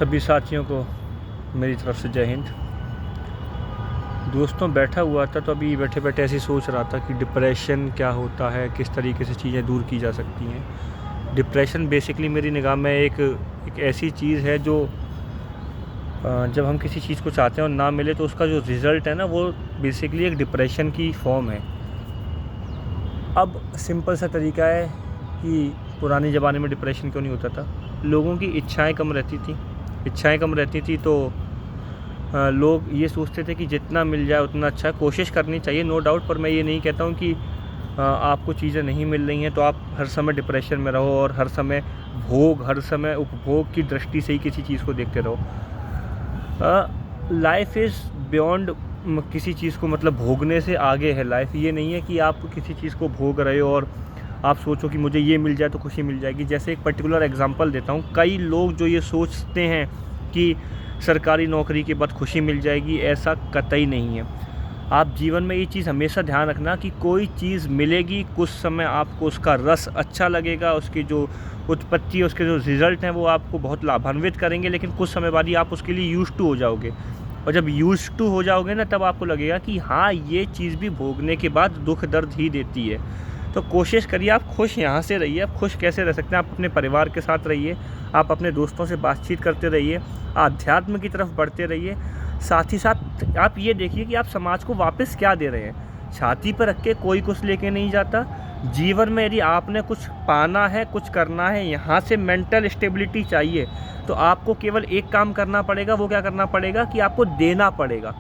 सभी साथियों को मेरी तरफ से जय हिंद। दोस्तों, बैठा हुआ था तो अभी बैठे बैठे ऐसे सोच रहा था कि डिप्रेशन क्या होता है, किस तरीके से चीज़ें दूर की जा सकती हैं। डिप्रेशन बेसिकली मेरी निगाह में एक ऐसी चीज़ है जो जब हम किसी चीज़ को चाहते हैं और ना मिले तो उसका जो रिज़ल्ट है ना, वो बेसिकली एक डिप्रेशन की फॉर्म है। अब सिंपल सा तरीका है कि पुराने ज़माने में डिप्रेशन क्यों नहीं होता था। लोगों की इच्छाएं कम रहती थी तो लोग ये सोचते थे कि जितना मिल जाए उतना अच्छा है। कोशिश करनी चाहिए, नो डाउट, पर मैं ये नहीं कहता हूँ कि आपको चीज़ें नहीं मिल रही हैं तो आप हर समय डिप्रेशन में रहो और हर समय उपभोग की दृष्टि से ही किसी चीज़ को देखते रहो। लाइफ इज़ बियॉन्ड किसी चीज़ को, मतलब भोगने से आगे है लाइफ। ये नहीं है कि आप किसी चीज़ को भोग रहे हो और आप सोचो कि मुझे ये मिल जाए तो खुशी मिल जाएगी। जैसे एक पर्टिकुलर एग्जांपल देता हूँ, कई लोग जो ये सोचते हैं कि सरकारी नौकरी के बाद खुशी मिल जाएगी, ऐसा कतई नहीं है। आप जीवन में ये चीज़ हमेशा ध्यान रखना कि कोई चीज़ मिलेगी, कुछ समय आपको उसका रस अच्छा लगेगा, उसकी जो उत्पत्ति, उसके जो रिज़ल्ट हैं वो आपको बहुत लाभान्वित करेंगे, लेकिन कुछ समय बाद ही आप उसके लिए यूज्ड टू हो जाओगे। और जब यूज्ड टू हो जाओगे ना, तब आपको लगेगा कि हाँ, ये चीज़ भी भोगने के बाद दुख दर्द ही देती है। तो कोशिश करिए आप खुश यहाँ से रहिए। आप खुश कैसे रह सकते हैं? आप अपने परिवार के साथ रहिए, आप अपने दोस्तों से बातचीत करते रहिए, आध्यात्म की तरफ बढ़ते रहिए। साथ ही साथ आप ये देखिए कि आप समाज को वापस क्या दे रहे हैं। छाती पर रख के कोई कुछ लेके नहीं जाता। जीवन में यदि आपने कुछ पाना है, कुछ करना है, यहाँ से मेंटल स्टेबिलिटी चाहिए, तो आपको केवल एक काम करना पड़ेगा। वो क्या करना पड़ेगा कि आपको देना पड़ेगा।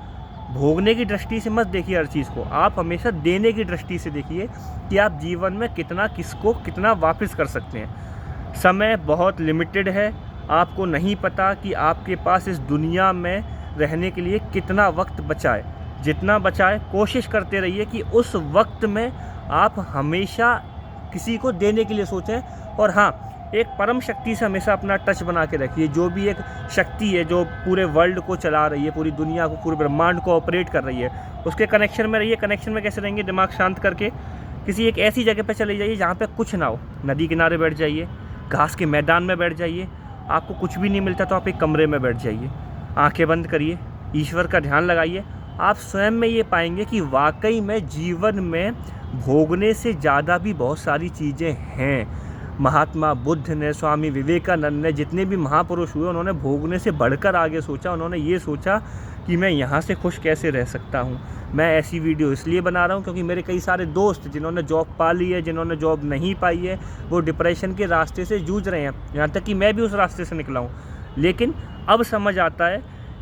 भोगने की दृष्टि से मत देखिए हर चीज़ को, आप हमेशा देने की दृष्टि से देखिए कि आप जीवन में कितना, किसको कितना वापस कर सकते हैं। समय बहुत लिमिटेड है। आपको नहीं पता कि आपके पास इस दुनिया में रहने के लिए कितना वक्त बचा है। जितना बचा है कोशिश करते रहिए कि उस वक्त में आप हमेशा किसी को देने के लिए सोचें। और हाँ, एक परम शक्ति से हमेशा अपना टच बना के रखिए। जो भी एक शक्ति है जो पूरे वर्ल्ड को चला रही है, पूरी दुनिया को, पूरे ब्रह्मांड को ऑपरेट कर रही है, उसके कनेक्शन में रहिए। कनेक्शन में कैसे रहेंगे? दिमाग शांत करके किसी एक ऐसी जगह पे चले जाइए जहाँ पे कुछ ना हो। नदी किनारे बैठ जाइए, घास के मैदान में बैठ जाइए। आपको कुछ भी नहीं मिलता तो आप एक कमरे में बैठ जाइए, आंखें बंद करिए, ईश्वर का ध्यान लगाइए। आप स्वयं में ये पाएंगे कि वाकई में जीवन में भोगने से ज़्यादा भी बहुत सारी चीज़ें हैं। महात्मा बुद्ध ने, स्वामी विवेकानंद ने, जितने भी महापुरुष हुए, उन्होंने भोगने से बढ़कर आगे सोचा। उन्होंने ये सोचा कि मैं यहाँ से खुश कैसे रह सकता हूँ। मैं ऐसी वीडियो इसलिए बना रहा हूँ क्योंकि मेरे कई सारे दोस्त जिन्होंने जॉब पा ली है, जिन्होंने जॉब नहीं पाई है, वो डिप्रेशन के रास्ते से जूझ रहे हैं। यहाँ तक कि मैं भी उस रास्ते से निकला हूँ। लेकिन अब समझ आता है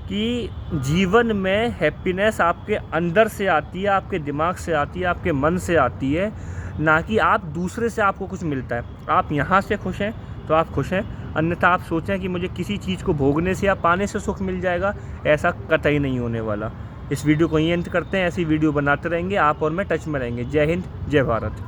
कि जीवन में हैप्पीनेस आपके अंदर से आती है, आपके दिमाग से आती है, आपके मन से आती है, ना कि आप दूसरे से आपको कुछ मिलता है। आप यहाँ से खुश हैं तो आप खुश हैं, अन्यथा आप सोचें कि मुझे किसी चीज़ को भोगने से या पाने से सुख मिल जाएगा, ऐसा कतई नहीं होने वाला। इस वीडियो को यहीं अंत करते हैं। ऐसी वीडियो बनाते रहेंगे, आप और मैं टच में रहेंगे। जय हिंद, जय भारत।